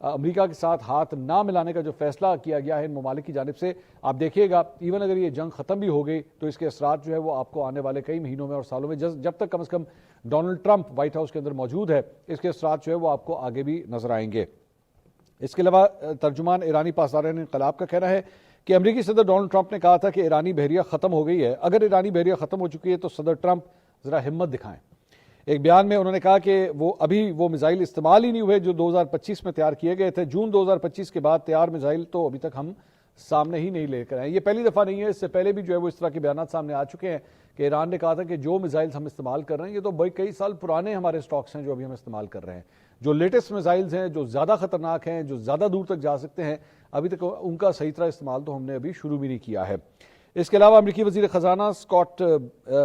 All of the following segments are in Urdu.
امریکہ کے ساتھ ہاتھ نہ ملانے کا جو فیصلہ کیا گیا ہے ان ممالک کی جانب سے، آپ دیکھیے گا ایون اگر یہ جنگ ختم بھی ہو گئی تو اس کے اثرات جو ہے وہ آپ کو آنے والے کئی مہینوں میں اور سالوں میں جب تک کم از کم ڈونلڈ ٹرمپ وائٹ ہاؤس کے اندر موجود ہے، اس کے اثرات جو ہے وہ آپ کو آگے بھی نظر آئیں گے۔ اس کے علاوہ ترجمان ایرانی پاسداران انقلاب کا کہنا ہے کہ امریکی صدر ڈونلڈ ٹرمپ نے کہا تھا کہ ایرانی بحریہ ختم ہو گئی ہے، اگر ایرانی بحریہ ختم ہو چکی ہے تو صدر ٹرمپ ذرا ہمت دکھائیں۔ ایک بیان میں انہوں نے کہا کہ وہ میزائل استعمال ہی نہیں ہوئے جو 2025 میں تیار کیے گئے تھے، جون 2025 کے بعد تیار میزائل تو ابھی تک ہم سامنے ہی نہیں لے کر آئے۔ یہ پہلی دفعہ نہیں ہے، اس سے پہلے بھی جو ہے وہ اس طرح کے بیانات سامنے آ چکے ہیں کہ ایران نے کہا تھا کہ جو میزائلز ہم استعمال کر رہے ہیں یہ تو کئی سال پرانے ہمارے سٹاکس ہیں جو ابھی ہم استعمال کر رہے ہیں، جو لیٹسٹ میزائلز ہیں جو زیادہ خطرناک ہیں جو زیادہ دور تک جا سکتے ہیں، ابھی تک ان کا صحیح طرح استعمال تو ہم نے ابھی شروع بھی نہیں کیا ہے۔ اس کے علاوہ امریکی وزیر خزانہ اسکاٹ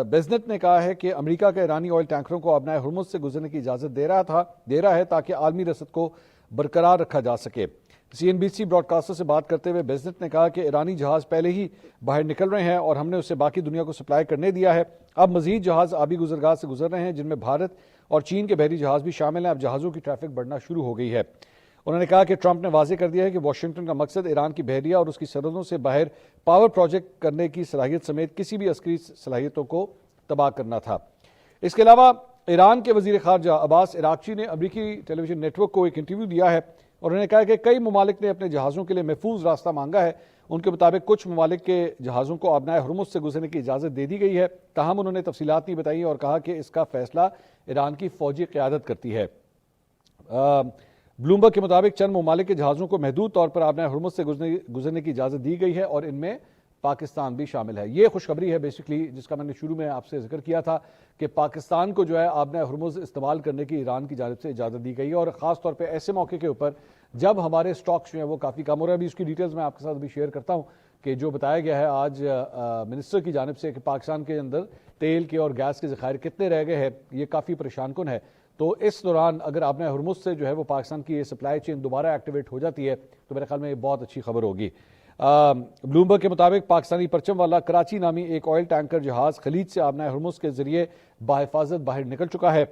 بیزنٹ نے کہا ہے کہ امریکہ کا ایرانی آئل ٹینکروں کو آبنائے ہرمز سے گزرنے کی اجازت دے رہا ہے تاکہ عالمی رسد کو برقرار رکھا جا سکے۔ CNBC براڈ کاسٹر سے بات کرتے ہوئے بیزنٹ نے کہا کہ ایرانی جہاز پہلے ہی باہر نکل رہے ہیں اور ہم نے اسے باقی دنیا کو سپلائی کرنے دیا ہے، اب مزید جہاز آبی گزرگاہ سے گزر رہے ہیں جن میں بھارت اور چین کے بحری جہاز بھی شامل ہیں، اب جہازوں کی ٹریفک بڑھنا شروع ہو گئی ہے۔ انہوں نے کہا کہ ٹرمپ نے واضح کر دیا ہے کہ واشنگٹن کا مقصد ایران کی بحریہ اور اس کی سرحدوں سے باہر پاور پروجیکٹ کرنے کی صلاحیت سمیت کسی بھی عسکری صلاحیتوں کو تباہ کرنا تھا۔ اس کے علاوہ ایران کے وزیر خارجہ عباس عراقچی نے امریکی ٹیلی ویژن نیٹ ورک کو ایک انٹرویو دیا ہے اور انہوں نے کہا کہ کئی ممالک نے اپنے جہازوں کے لیے محفوظ راستہ مانگا ہے، ان کے مطابق کچھ ممالک کے جہازوں کو آبنائے ہرمز سے گزرنے کی اجازت دے دی گئی ہے، تاہم انہوں نے تفصیلات نہیں بتائی اور کہا کہ اس کا فیصلہ ایران کی فوجی قیادت کرتی ہے۔ بلومبرگ کے مطابق چند ممالک کے جہازوں کو محدود طور پر آبنائے ہرمز سے گزرنے کی اجازت دی گئی ہے اور ان میں پاکستان بھی شامل ہے۔ یہ خوشخبری ہے بیسیکلی جس کا میں نے شروع میں آپ سے ذکر کیا تھا کہ پاکستان کو جو ہے آبنائے ہرمز استعمال کرنے کی ایران کی جانب سے اجازت دی گئی ہے اور خاص طور پہ ایسے موقع کے اوپر جب ہمارے سٹاکس جو ہیں وہ کافی کم ہو رہے ہیں۔ ابھی اس کی ڈیٹیلز میں آپ کے ساتھ بھی شیئر کرتا ہوں کہ جو بتایا گیا ہے آج منسٹر کی جانب سے کہ پاکستان کے اندر تیل کے اور گیس کے ذخائر کتنے رہ گئے ہیں، یہ کافی پریشان کن ہے۔ تو اس دوران اگر آبنائے ہرمز سے جو ہے وہ پاکستان کی یہ سپلائی چین دوبارہ ایکٹیویٹ ہو جاتی ہے تو میرے خیال میں یہ بہت اچھی خبر ہوگی۔ بلومبرگ کے مطابق پاکستانی پرچم والا کراچی نامی ایک آئل ٹینکر جہاز خلیج سے آبنائے ہرمز کے ذریعے بحفاظت باہر نکل چکا ہے۔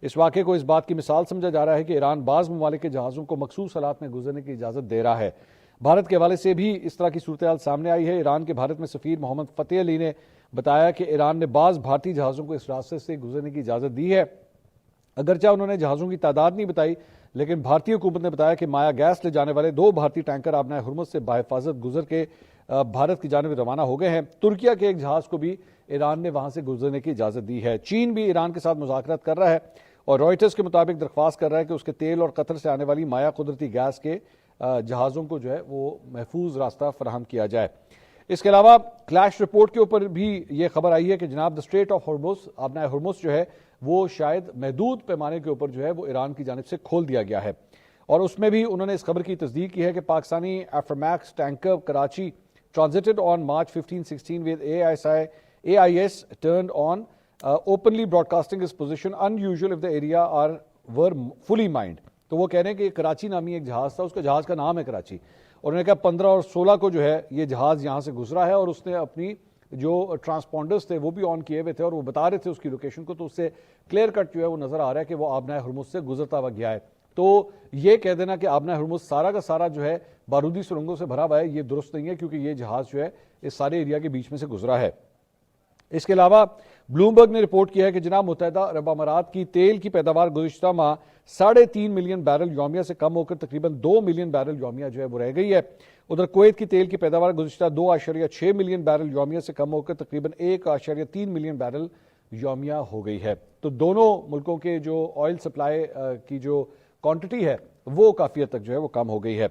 اس واقعے کو اس بات کی مثال سمجھا جا رہا ہے کہ ایران بعض ممالک کے جہازوں کو مخصوص حالات میں گزرنے کی اجازت دے رہا ہے۔ بھارت کے حوالے سے بھی اس طرح کی صورتحال سامنے آئی ہے۔ ایران کے بھارت میں سفیر محمد فتح علی نے بتایا کہ ایران نے بعض بھارتی جہازوں کو اس راستے سے گزرنے کی اجازت دی ہے، اگرچہ انہوں نے جہازوں کی تعداد نہیں بتائی، لیکن بھارتی حکومت نے بتایا کہ مایا گیس لے جانے والے 2 بھارتی ٹینکر آبنائے ہرمز سے بحفاظت گزر کے بھارت کی جانب روانہ ہو گئے ہیں۔ ترکیہ کے ایک جہاز کو بھی ایران نے وہاں سے گزرنے کی اجازت دی ہے۔ چین بھی ایران کے ساتھ مذاکرات کر رہا ہے اور رائٹرز کے مطابق درخواست کر رہا ہے کہ اس کے تیل اور قطر سے آنے والی مایا قدرتی گیس کے جہازوں کو جو ہے وہ محفوظ راستہ فراہم کیا جائے۔ اس کے علاوہ کلیش رپورٹ کے اوپر بھی یہ خبر آئی ہے کہ جناب دا اسٹریٹ آف ہرمز آبنائے ہرمز جو ہے وہ شاید محدود پیمانے کے اوپر جو ہے وہ ایران کی جانب سے کھول دیا گیا ہے، اور اس میں بھی انہوں نے اس خبر کی تصدیق کی ہے کہ Pakistani Aframax tanker Karachi transited on March 15-16 with AIS turned on openly broadcasting its position unusual if the area were fully mined۔ تو وہ کہہ رہے ہیں کہ کراچی نامی ایک جہاز تھا، اس کا جہاز کا نام ہے کراچی، اور انہوں نے کہا 15 اور 16 کو جو ہے یہ جہاز یہاں سے گزرا ہے اور اس نے اپنی جو ٹرانسپونڈرز تھے وہ بھی آن کیے ہوئے تھے اور وہ بتا رہے تھے اس کی لوکیشن کو، تو اس سے کلیئر کٹ جو ہے وہ نظر آ رہا ہے کہ وہ آبنائے ہرمز سے گزرتا ہوا گیا ہے۔ تو یہ کہہ دینا کہ آبنائے ہرمز سارا کا سارا جو ہے بارودی سرنگوں سے بھرا ہوا ہے، یہ درست نہیں ہے کیونکہ یہ جہاز جو ہے اس سارے ایریا کے بیچ میں سے گزرا ہے۔ اس کے علاوہ بلومبرگ نے رپورٹ کیا ہے کہ جناب متحدہ عرب امارات کی تیل کی پیداوار گزشتہ ماہ 3.5 ملین بیرل یومیہ سے کم ہو کر تقریباً 2 ملین بیرل یومیہ جو ہے وہ رہ گئی ہے۔ ادھر کویت کی تیل کی پیداوار گزشتہ 2.6 ملین بیرل یومیہ سے کم ہو کر تقریباً 1.3 ملین بیرل یومیہ ہو گئی ہے۔ تو دونوں ملکوں کے جو آئل سپلائی کی جو کوانٹٹی ہے وہ کافی حد تک جو ہے وہ کم ہو گئی ہے۔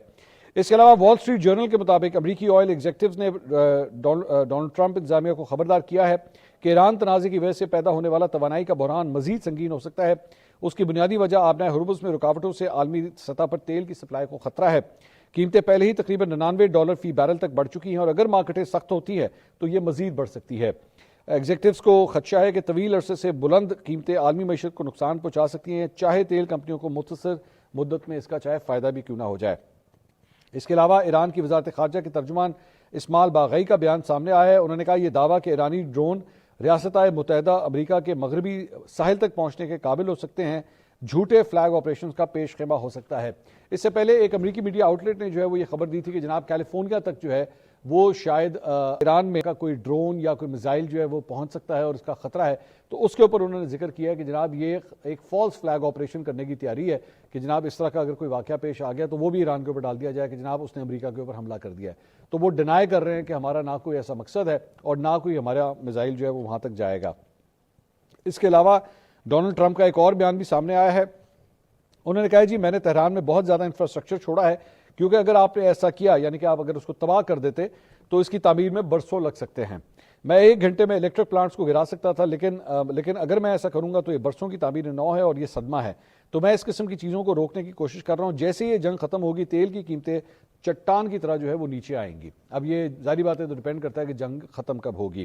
اس کے علاوہ وال اسٹریٹ جرنل کے مطابق امریکی آئل ایگزیکٹوز نے ڈونلڈ ٹرمپ انتظامیہ کو خبردار کیا ہے کہ ایران تنازع کی وجہ سے پیدا ہونے والا توانائی کا بحران مزید سنگین ہو سکتا ہے۔ اس کی بنیادی وجہ آبنائے ہرمز میں رکاوٹوں سے عالمی سطح پر تیل کی سپلائی کو خطرہ ہے۔ قیمتیں پہلے ہی تقریباً $99 فی بیرل تک بڑھ چکی ہیں اور اگر مارکیٹیں سخت ہوتی ہیں تو یہ مزید بڑھ سکتی ہے۔ ایگزیکٹوز کو خدشہ ہے کہ طویل عرصے سے بلند قیمتیں عالمی معیشت کو نقصان پہنچا سکتی ہیں، چاہے تیل کمپنیوں کو مختصر مدت میں اس کا چاہے فائدہ بھی کیوں نہ ہو جائے۔ اس کے علاوہ ایران کی وزارت خارجہ کے ترجمان اسماعیل باغئی کا بیان سامنے آیا ہے۔ انہوں نے کہا یہ دعویٰ کہ ایرانی ڈرون ریاستہائے متحدہ امریکہ کے مغربی ساحل تک پہنچنے کے قابل ہو سکتے ہیں جھوٹے فلیگ آپریشن کا پیش خیمہ ہو سکتا ہے۔ اس سے پہلے ایک امریکی میڈیا آؤٹ لیٹ نے جو ہے وہ یہ خبر دی تھی کہ جناب کیلیفورنیا تک جو ہے وہ شاید ایران میں کا کوئی ڈرون یا کوئی میزائل جو ہے وہ پہنچ سکتا ہے اور اس کا خطرہ ہے، تو اس کے اوپر انہوں نے ذکر کیا ہے کہ جناب یہ ایک فالس فلیگ آپریشن کرنے کی تیاری ہے کہ جناب اس طرح کا اگر کوئی واقعہ پیش آ گیا تو وہ بھی ایران کے اوپر ڈال دیا جائے کہ جناب اس نے امریکہ کے اوپر حملہ کر دیا ہے۔ تو وہ ڈینائی کر رہے ہیں کہ ہمارا نہ کوئی ایسا مقصد ہے اور نہ کوئی ہمارا میزائل جو ہے وہ وہاں تک جائے گا۔ اس کے علاوہ ڈونلڈ ٹرمپ کا ایک اور بیان بھی سامنے آیا ہے۔ انہوں نے کہا جی میں نے تہران میں بہت زیادہ انفراسٹرکچر چھوڑا ہے، کیونکہ اگر آپ نے ایسا کیا یعنی کہ آپ اگر اس کو تباہ کر دیتے تو اس کی تعمیر میں برسوں لگ سکتے ہیں۔ میں 1 گھنٹے میں الیکٹرک پلانٹس کو گرا سکتا تھا، لیکن اگر میں ایسا کروں گا تو یہ برسوں کی تعمیر نو ہے اور یہ صدمہ ہے۔ تو میں اس قسم کی چیزوں کو روکنے کی کوشش کر رہا ہوں۔ جیسے یہ جنگ ختم ہوگی تیل کی قیمتیں چٹان کی طرح جو ہے وہ نیچے آئیں گی۔ اب یہ ظاہری بات ہے تو ڈیپینڈ کرتا ہے کہ جنگ ختم کب ہوگی۔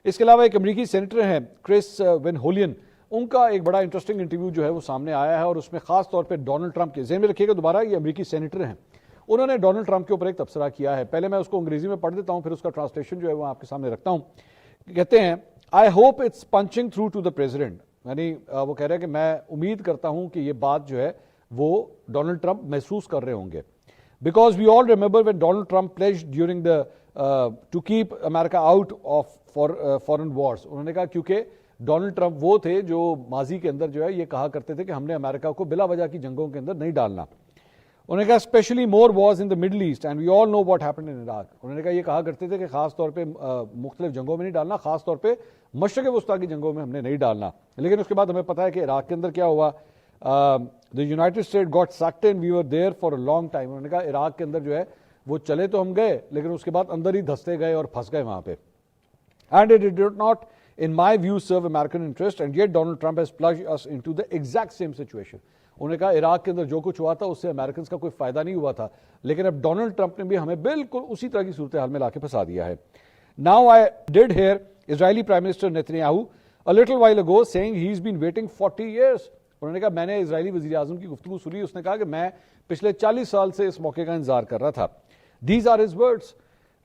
اس کے علاوہ ایک امریکی سینیٹر ہیں کرس وین ہولین، ان کا ایک بڑا انٹرسٹنگ انٹرویو جو ہے وہ سامنے آیا ہے اور اس میں خاص طور پہ ڈونلڈ ٹرمپ کے ذہن میں رکھیے گا دوبارہ یہ امریکی سینیٹر ہیں، انہوں نے ڈونلڈ ٹرمپ کے اوپر ایک تبصرہ کیا ہے۔ پہلے میں اس کو انگریزی میں پڑھ دیتا ہوں پھر اس کا ٹرانسلیشن جو ہے وہ آپ کے سامنے رکھتا ہوں۔ کہتے ہیں I hope it's punching through to the president, یعنی وہ کہہ رہے ہیں کہ میں امید کرتا ہوں کہ یہ بات جو ہے وہ ڈونلڈ ٹرمپ محسوس کر رہے ہوں گے، because we all remember when Donald Trump pledged during the to keep America out of foreign wars. انہوں نے کہا کیونکہ ڈونلڈ ٹرمپ وہ تھے جو ماضی کے اندر جو ہے یہ کہا کرتے تھے کہ ہم نے امریکہ کو بلا وجہ کی جنگوں کے اندر نہیں ڈالنا۔ انہوں نے کہا especially more wars in the Middle East and we all know what happened in Iraq. انہوں نے کہا یہ کہا کرتے تھے کہ خاص طور پہ مختلف جنگوں میں نہیں ڈالنا، خاص طور پہ مشرق وسطیٰ کی جنگوں میں ہم نے نہیں ڈالنا، لیکن اس کے بعد ہمیں پتہ ہے کہ عراق کے اندر کیا ہوا، the United State got sucked and we were there for a long time. انہوں نے کہا عراق کے اندر جو ہے وہ چلے تو ہم گئے لیکن اس کے بعد اندر ہی دھستے گئے اور پھنس گئے وہاں پہ۔ And it did not in my view serve American interest and yet Donald Trump has plunged us into the exact same situation۔ انہوں نے کہا عراق کے اندر جو کچھ ہوا تھا اس سے امریکنز کا کوئی فائدہ نہیں ہوا تھا، لیکن اب ڈونلڈ ٹرمپ نے بھی ہمیں بالکل اسی طرح کی صورتحال میں لا کے پھنسا دیا ہے۔ Now I did hear Israeli Prime Minister Netanyahu a little while ago saying he's been waiting 40 years۔ انہوں نے کہا میں نے اسرائیلی وزیر اعظم کی گفتگو سنی، اس نے کہا کہ میں پچھلے 40 سال سے اس موقع کا انتظار کر رہا تھا۔ These are his words۔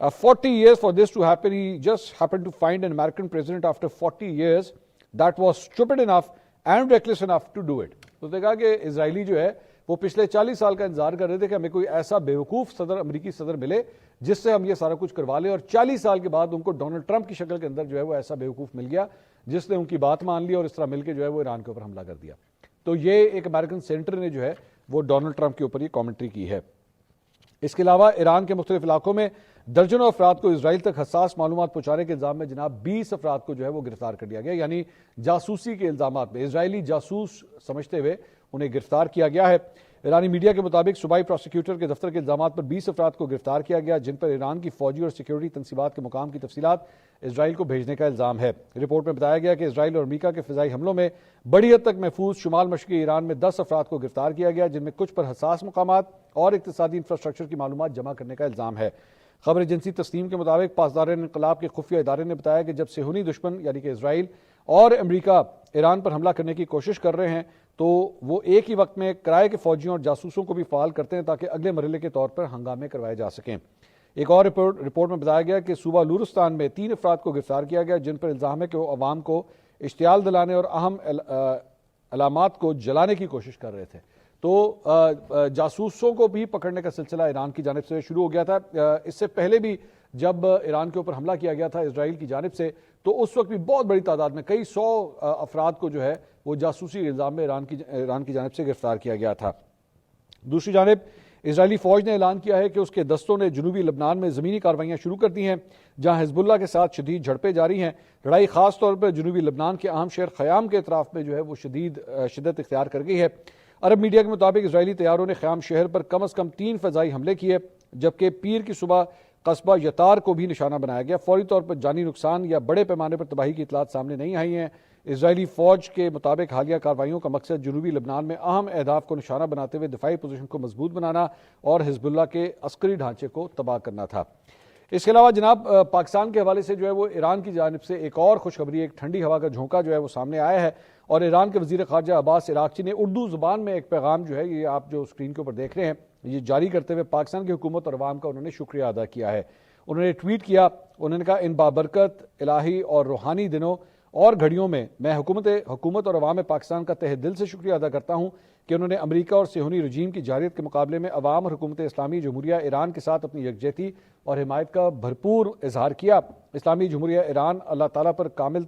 40 years for this to happen, he just happened to find an American president after 40 years that was stupid enough and reckless enough to do it۔ تو نے کہا کہ اسرائیلی جو ہے وہ پچھلے 40 سال کا انتظار کر رہے تھے کہ ہمیں کوئی ایسا بیوقوف صدر، امریکی صدر ملے جس سے ہم یہ سارا کچھ کروا لیں، اور 40 سال کے بعد ان کو ڈونلڈ ٹرمپ کی شکل کے اندر جو ہے وہ ایسا بیوقوف مل گیا جس نے ان کی بات مان لی اور اس طرح مل کے جو ہے وہ ایران کے اوپر حملہ کر دیا۔ تو یہ ایک امریکن سینیٹر نے جو ہے وہ ڈونلڈ ٹرمپ کے اوپر یہ کامنٹری کی ہے۔ اس کے علاوہ ایران کے مختلف علاقوں میں درجنوں افراد کو اسرائیل تک حساس معلومات پہنچانے کے الزام میں جناب 20 افراد کو جو ہے وہ گرفتار کر لیا گیا، یعنی جاسوسی کے الزامات میں اسرائیلی جاسوس سمجھتے ہوئے انہیں گرفتار کیا گیا ہے۔ ایرانی میڈیا کے مطابق صوبائی پروسیکیوٹر کے دفتر کے الزامات پر 20 افراد کو گرفتار کیا گیا جن پر ایران کی فوجی اور سیکیورٹی تنصیبات کے مقام کی تفصیلات اسرائیل کو بھیجنے کا الزام ہے۔ رپورٹ میں بتایا گیا کہ اسرائیل اور امریکہ کے فضائی حملوں میں بڑی حد تک محفوظ شمال مشرقی ایران میں 10 افراد کو گرفتار کیا گیا جن میں کچھ پر حساس مقامات اور اقتصادی انفراسٹرکچر کی معلومات جمع کرنے کا الزام ہے۔ خبر ایجنسی تسنیم کے مطابق پاسدار انقلاب کے خفیہ ادارے نے بتایا کہ جب صہیونی دشمن یعنی کہ اسرائیل اور امریکہ ایران پر حملہ کرنے کی کوشش کر رہے ہیں تو وہ ایک ہی وقت میں کرائے کے فوجیوں اور جاسوسوں کو بھی فعال کرتے ہیں تاکہ اگلے مرحلے کے طور پر ہنگامے کروائے جا سکیں۔ ایک اور رپورٹ میں بتایا گیا کہ صوبہ لورستان میں 3 افراد کو گرفتار کیا گیا جن پر الزام ہے کہ وہ عوام کو اشتعال دلانے اور اہم علامات کو جلانے کی کوشش کر رہے تھے۔ تو جاسوسوں کو بھی پکڑنے کا سلسلہ ایران کی جانب سے شروع ہو گیا تھا۔ اس سے پہلے بھی جب ایران کے اوپر حملہ کیا گیا تھا اسرائیل کی جانب سے تو اس وقت بھی بہت بڑی تعداد میں کئی 100 افراد کو جو ہے وہ جاسوسی الزام میں ایران کی جانب سے گرفتار کیا گیا تھا۔ دوسری جانب اسرائیلی فوج نے اعلان کیا ہے کہ اس کے دستوں نے جنوبی لبنان میں زمینی کارروائیاں شروع کر دی ہیں جہاں حزب اللہ کے ساتھ شدید جھڑپیں جاری ہیں۔ لڑائی خاص طور پر جنوبی لبنان کے اہم شہر خیام کے اطراف میں جو ہے وہ شدت اختیار کر گئی ہے۔ عرب میڈیا کے مطابق اسرائیلی طیاروں نے خیام شہر پر کم از کم 3 فضائی حملے کیے جبکہ پیر کی صبح قصبہ یتار کو بھی نشانہ بنایا گیا۔ فوری طور پر جانی نقصان یا بڑے پیمانے پر تباہی کی اطلاعات سامنے نہیں آئی ہیں۔ اسرائیلی فوج کے مطابق حالیہ کارروائیوں کا مقصد جنوبی لبنان میں اہم اہداف کو نشانہ بناتے ہوئے دفاعی پوزیشن کو مضبوط بنانا اور حزب اللہ کے عسکری ڈھانچے کو تباہ کرنا تھا۔ اس کے علاوہ جناب پاکستان کے حوالے سے جو ہے وہ ایران کی جانب سے ایک اور خوشخبری، ایک ٹھنڈی ہوا کا جھونکا جو ہے وہ سامنے آیا ہے اور ایران کے وزیر خارجہ عباس عراقچی نے اردو زبان میں ایک پیغام جو ہے یہ آپ جو اسکرین کے اوپر دیکھ رہے ہیں یہ جاری کرتے ہوئے پاکستان کی حکومت اور عوام کا انہوں نے شکریہ ادا کیا ہے۔ انہوں نے ٹویٹ کیا، انہوں نے کہا ان بابرکت الہی اور روحانی دنوں اور گھڑیوں میں میں حکومت اور عوام پاکستان کا تہ دل سے شکریہ ادا کرتا ہوں کہ انہوں نے امریکہ اور صہیونی رجیم کی جارحیت کے مقابلے میں عوام اور حکومت اسلامی جمہوریہ ایران کے ساتھ اپنی یکجہتی اور حمایت کا بھرپور اظہار کیا۔ اسلامی جمہوریہ ایران اللہ تعالیٰ پر کامل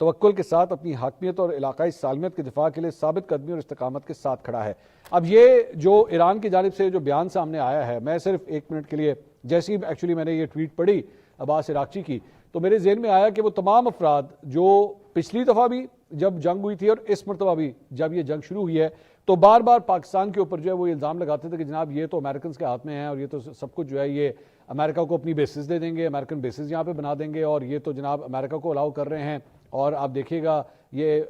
توکل کے ساتھ اپنی حاکمیت اور علاقائی سالمیت کے دفاع کے لیے ثابت قدمی اور استقامت کے ساتھ کھڑا ہے۔ اب یہ جو ایران کی جانب سے جو بیان سامنے آیا ہے، میں صرف ایک منٹ کے لیے جیسی ایکچولی میں نے یہ ٹویٹ پڑھی عباس عراقچی کی، تو میرے ذہن میں آیا کہ وہ تمام افراد جو پچھلی دفعہ بھی جب جنگ ہوئی تھی اور اس مرتبہ بھی جب یہ جنگ شروع ہوئی ہے تو بار بار پاکستان کے اوپر جو ہے وہ الزام لگاتے تھے کہ جناب یہ تو امریکنز کے ہاتھ میں ہیں اور یہ تو سب کچھ جو ہے یہ امریکہ کو اپنی بیسز دے دیں گے، امریکن بیسز یہاں پہ بنا دیں گے، اور یہ تو جناب امریکہ کو الاؤ کر رہے ہیں اور آپ دیکھیے گا یہ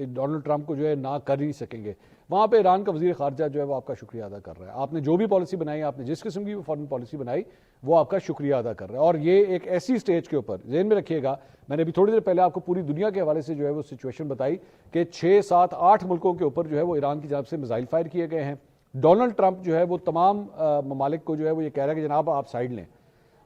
ڈونلڈ ٹرمپ کو جو ہے نہ کر ہی سکیں گے۔ وہاں پہ ایران کا وزیر خارجہ جو ہے وہ آپ کا شکریہ ادا کر رہا ہے، آپ نے جو بھی پالیسی بنائی، آپ نے جس قسم کی فارن پالیسی بنائی وہ آپ کا شکریہ ادا کر رہا ہے۔ اور یہ ایک ایسی سٹیج کے اوپر ذہن میں رکھیے گا، میں نے ابھی تھوڑی دیر پہلے آپ کو پوری دنیا کے حوالے سے جو ہے وہ سچویشن بتائی کہ 6 7 8 ملکوں کے اوپر جو ہے وہ ایران کی جانب سے میزائل فائر کیے گئے ہیں۔ ڈونلڈ ٹرمپ جو ہے وہ تمام ممالک کو جو ہے وہ یہ کہہ رہا ہے کہ جناب آپ سائڈ لیں،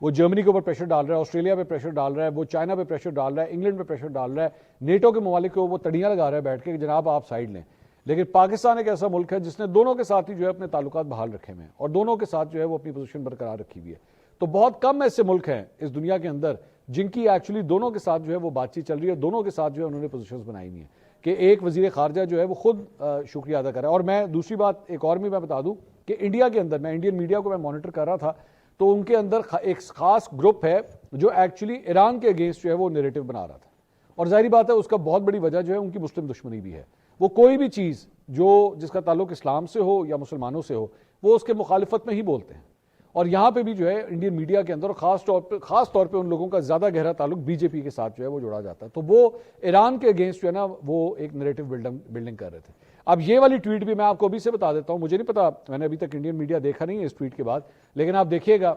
وہ جرمنی کے اوپر پریشر ڈال رہا ہے، آسٹریلیا پہ پریشر ڈال رہا ہے، وہ چائنا پہ پریشر ڈال رہا ہے، انگلینڈ پہ پریشر ڈال رہا ہے، نیٹو کے ممالک کو وہ تڑیاں لگا رہا ہے بیٹھ کے کہ جناب آپ سائڈ لیں۔ لیکن پاکستان ایک ایسا ملک ہے جس نے دونوں کے ساتھ ہی جو ہے اپنے تعلقات بحال رکھے ہوئے ہیں اور دونوں کے ساتھ جو ہے وہ اپنی پوزیشن برقرار رکھی ہوئی ہے۔ تو بہت کم ایسے ملک ہیں اس دنیا کے اندر جن کی ایکچولی دونوں کے ساتھ جو ہے وہ بات چیت چل رہی ہے، دونوں کے ساتھ جو ہے انہوں نے پوزیشنز بنائی ہوئی ہیں کہ ایک وزیر خارجہ جو ہے وہ خود شکریہ ادا کر رہا ہے۔ اور میں دوسری بات ایک اور بھی میں بتا دوں کہ انڈیا کے اندر میں انڈین میڈیا کو میں مانیٹر کر رہا تھا تو ان کے اندر ایک خاص گروپ ہے جو ایکچولی ایران کے اگینسٹ جو ہے وہ نیریٹو بنا رہا تھا، اور ظاہری بات ہے اس کا بہت بڑی وجہ جو ہے ان کی مسلم دشمنی بھی ہے۔ وہ کوئی بھی چیز جس کا تعلق اسلام سے ہو یا مسلمانوں سے ہو وہ اس کے مخالفت میں ہی بولتے ہیں، اور یہاں پہ بھی جو ہے انڈین میڈیا کے اندر خاص طور پہ ان لوگوں کا زیادہ گہرا تعلق بی جے پی کے ساتھ جو ہے وہ جوڑا جاتا ہے، تو وہ ایران کے اگینسٹ جو ہے نا وہ ایک نیریٹو بلڈنگ کر رہے تھے۔ اب یہ والی ٹویٹ بھی میں آپ کو ابھی سے بتا دیتا ہوں، مجھے نہیں پتا، میں نے ابھی تک انڈین میڈیا دیکھا نہیں ہے اس ٹویٹ کے بعد، لیکن آپ دیکھیے گا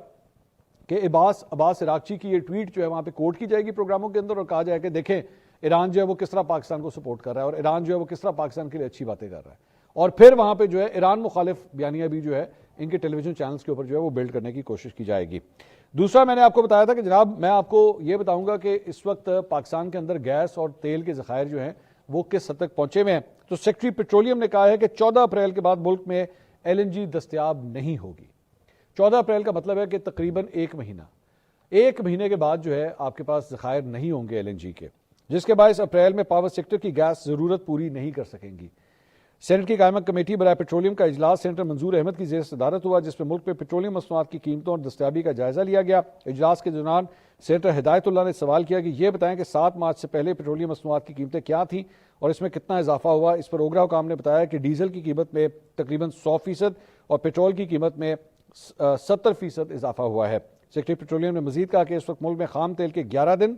کہ عباس عراقچی کی یہ ٹویٹ جو ہے وہاں پہ کوٹ کی جائے گی پروگراموں کے اندر اور کہا جائے کہ دیکھیں ایران جو ہے وہ کس طرح پاکستان کو سپورٹ کر رہا ہے اور ایران جو ہے وہ کس طرح پاکستان کے لیے اچھی باتیں کر رہا ہے، اور پھر وہاں پہ جو ہے ایران مخالف بیانیہ بھی جو ہے ان کے ٹیلی ویژن چینلز کے اوپر جو ہے وہ بلڈ کرنے کی کوشش کی جائے گی۔ دوسرا میں نے آپ کو بتایا تھا کہ جناب میں آپ کو یہ بتاؤں گا کہ اس وقت پاکستان کے اندر گیس اور تیل کے ذخائر جو ہیں وہ کس حد تک پہنچے ہوئے ہیں، تو سیکٹری پیٹرولیم نے کہا ہے کہ 14 اپریل کے بعد ملک میں LNG دستیاب نہیں ہوگی۔ 14 اپریل کا مطلب ہے کہ تقریباً ایک مہینے کے بعد جو ہے آپ کے پاس ذخائر نہیں ہوں گے LNG کے، جس کے باعث اپریل میں پاور سیکٹر کی گیس ضرورت پوری نہیں کر سکیں گی۔ سینٹ کی قائمہ کمیٹی برائے پیٹرولیم کا اجلاس سینیٹر منظور احمد کی زیر صدارت ہوا، جس میں ملک میں پیٹرولیم مصنوعات کی قیمتوں اور دستیابی کا جائزہ لیا گیا۔ اجلاس کے دوران سینیٹر ہدایت اللہ نے سوال کیا کہ یہ بتائیں کہ 7 مارچ سے پہلے پیٹرولیم مصنوعات کی قیمتیں کیا تھیں اور اس میں کتنا اضافہ ہوا۔ اس پر اوگرا حکام نے بتایا کہ ڈیزل کی قیمت میں تقریباً 100% اور پیٹرول کی قیمت میں 70% اضافہ ہوا ہے۔ سیکرٹری پیٹرولیم نے مزید کہا کہ اس وقت ملک میں خام تیل کے 11 دن،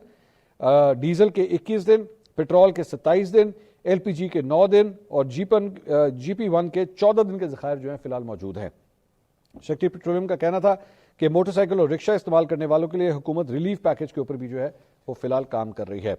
ڈیزل کے 21 دن، پیٹرول کے 27 دن، LPG کے 9 دن اور GP1 کے 14 دن کے ذخائر جو ہیں فی الحال موجود ہیں۔ سیکرٹری پیٹرولیم کا کہنا تھا کہ موٹر سائیکل اور رکشہ استعمال کرنے والوں کے لیے حکومت ریلیف پیکج کے اوپر بھی جو ہے وہ فی الحال کام کر رہی ہے۔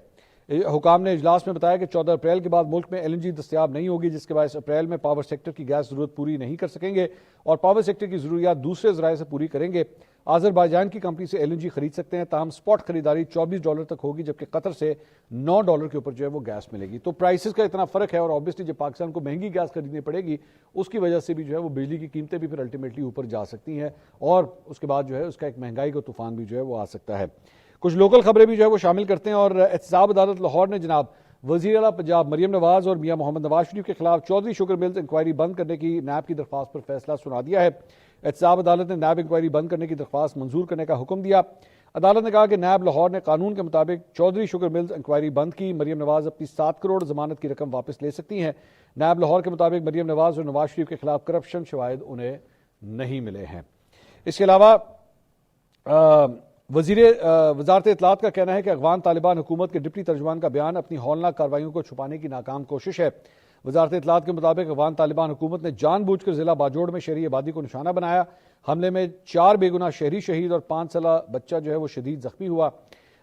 حکام نے اجلاس میں بتایا کہ 14 اپریل کے بعد ملک میں LNG دستیاب نہیں ہوگی، جس کے باعث اپریل میں پاور سیکٹر کی گیس ضرورت پوری نہیں کر سکیں گے اور پاور سیکٹر کی ضروریات دوسرے ذرائع سے پوری کریں گے۔ آذربائیجان کی کمپنی سے LNG خرید سکتے ہیں، تاہم سپاٹ خریداری $24 تک ہوگی، جبکہ قطر سے $9 کے اوپر جو ہے وہ گیس ملے گی۔ تو پرائسز کا اتنا فرق ہے اور obviously جب پاکستان کو مہنگی گیس خریدنی پڑے گی اس کی وجہ سے بھی جو ہے وہ بجلی کی قیمتیں بھی پھر الٹیمیٹلی اوپر جا سکتی ہیں اور اس کے بعد جو ہے اس کا ایک مہنگائی کا طوفان بھی جو ہے وہ آ سکتا ہے۔ کچھ لوکل خبریں بھی جو ہے وہ شامل کرتے ہیں اور احتساب عدالت لاہور نے جناب وزیر اعلیٰ پنجاب مریم نواز اور میاں محمد نواز شریف کے خلاف چودھری شوگر ملز انکوائری بند کرنے کی نیب کی درخواست پر فیصلہ سنا دیا ہے۔ احتساب عدالت نے نیب انکوائری بند کرنے کی درخواست منظور کرنے کا حکم دیا۔ عدالت نے کہا کہ نیب لاہور نے قانون کے مطابق چودھری شوگر ملز انکوائری بند کی، مریم نواز اپنی 7 کروڑ ضمانت کی رقم واپس لے سکتی ہیں۔ نیب لاہور کے مطابق مریم نواز اور نواز شریف کے خلاف کرپشن شواہد انہیں نہیں ملے ہیں۔ اس کے علاوہ وزارت اطلاعات کا کہنا ہے کہ افغان طالبان حکومت کے ڈپٹی ترجمان کا بیان اپنی ہولناک کارروائیوں کو چھپانے کی ناکام کوشش ہے۔ وزارت اطلاعات کے مطابق افغان طالبان حکومت نے جان بوجھ کر ضلع باجوڑ میں شہری آبادی کو نشانہ بنایا۔ حملے میں 4 بے گناہ شہری شہید اور 5 سالہ بچہ جو ہے وہ شدید زخمی ہوا۔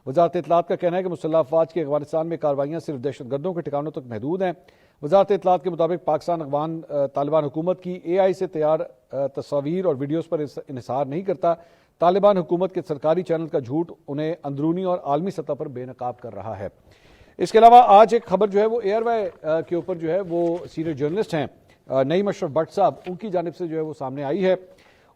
وزارت اطلاعات کا کہنا ہے کہ مسلح افواج کی افغانستان میں کارروائیاں صرف دہشت گردوں کے ٹھکانوں تک محدود ہیں۔ وزارت اطلاعات کے مطابق پاکستان افغان طالبان حکومت کی AI سے تیار تصاویر اور ویڈیوز پر انحصار نہیں کرتا۔ طالبان حکومت کے سرکاری چینل کا جھوٹ انہیں اندرونی اور عالمی سطح پر بے نقاب کر رہا ہے۔ اس کے علاوہ آج ایک خبر جو ہے وہ ایئر وائی کے اوپر جو ہے وہ سینئر جرنلسٹ ہیں نعیم اشرف بٹ صاحب، ان کی جانب سے جو ہے وہ سامنے آئی ہے.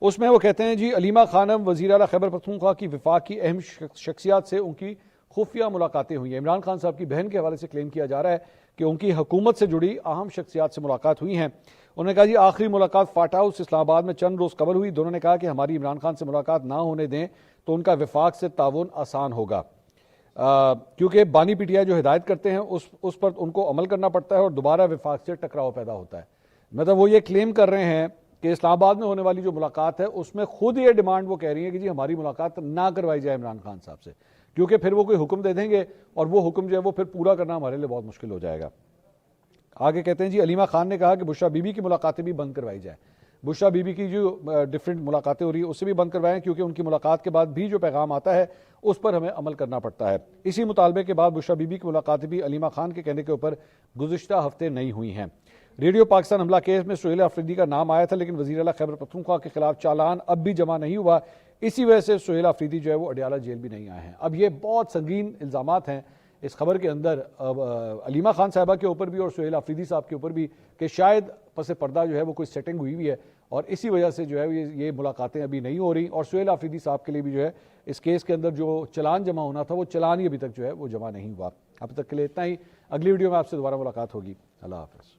اس میں وہ کہتے ہیں جی علیمہ خانم وزیر اعلیٰ خیبر پختونخوا کی وفاق کی اہم شخصیات سے ان کی خفیہ ملاقاتیں ہوئی ہیں. عمران خان صاحب کی بہن کے حوالے سے کلیم کیا جا رہا ہے کہ ان کی حکومت سے جڑی اہم شخصیات سے ملاقات ہوئی ہیں. انہوں نے کہا جی آخری ملاقات فاٹ ہاؤس اسلام آباد میں چند روز قبل ہوئی. دونوں نے کہا کہ ہماری عمران خان سے ملاقات نہ ہونے دیں تو ان کا وفاق سے تعاون آسان ہوگا، کیونکہ بانی پی ٹی آئی جو ہدایت کرتے ہیں اس پر ان کو عمل کرنا پڑتا ہے اور دوبارہ وفاق سے ٹکراؤ پیدا ہوتا ہے. مطلب وہ یہ کلیم کر رہے ہیں کہ اسلام آباد میں ہونے والی جو ملاقات ہے اس میں خود یہ ڈیمانڈ وہ کہہ رہی ہیں کہ جی ہماری ملاقات نہ کروائی جائے عمران خان صاحب سے، کیونکہ پھر وہ کوئی حکم دے دیں گے اور وہ حکم جو ہے وہ پھر پورا کرنا ہمارے لیے بہت مشکل ہو جائے گا. آگے کہتے ہیں جی علیمہ خان نے کہا کہ بشرا بی بی کی ملاقاتیں بھی بند کروائی جائیں. بشرا بی بی کی جو ڈیفرنٹ ملاقاتیں ہو رہی ہیں اسے بھی بند کروائیں، کیونکہ ان کی ملاقات کے بعد بھی جو پیغام آتا ہے اس پر ہمیں عمل کرنا پڑتا ہے. اسی مطالبے کے بعد بشرا بی بی کی ملاقاتیں بھی علیمہ خان کے کہنے کے اوپر گزشتہ ہفتے نہیں ہوئی ہیں. ریڈیو پاکستان حملہ کیس میں سہیل آفریدی کا نام آیا تھا، لیکن وزیر اعلیٰ خیبر پختونخوا کے خلاف چالان اب بھی جمع نہیں ہوا. اسی وجہ سے سہیل آفریدی جو ہے وہ اڈیالہ جیل بھی نہیں آئے ہیں. اب یہ بہت سنگین الزامات ہیں اس خبر کے اندر علیمہ خان صاحبہ کے اوپر بھی اور سہیل آفریدی صاحب کے اوپر بھی، کہ شاید پس پردہ جو ہے وہ کوئی سیٹنگ ہوئی ہے اور اسی وجہ سے جو ہے یہ ملاقاتیں ابھی نہیں ہو رہی. اور سہیل آفریدی صاحب کے لیے بھی جو ہے اس کیس کے اندر جو چلان جمع ہونا تھا وہ چلان ہی ابھی تک جو ہے وہ جمع نہیں ہوا. اب تک کے لیے اتنا ہی. اگلی ویڈیو میں آپ سے دوبارہ ملاقات ہوگی. اللہ حافظ.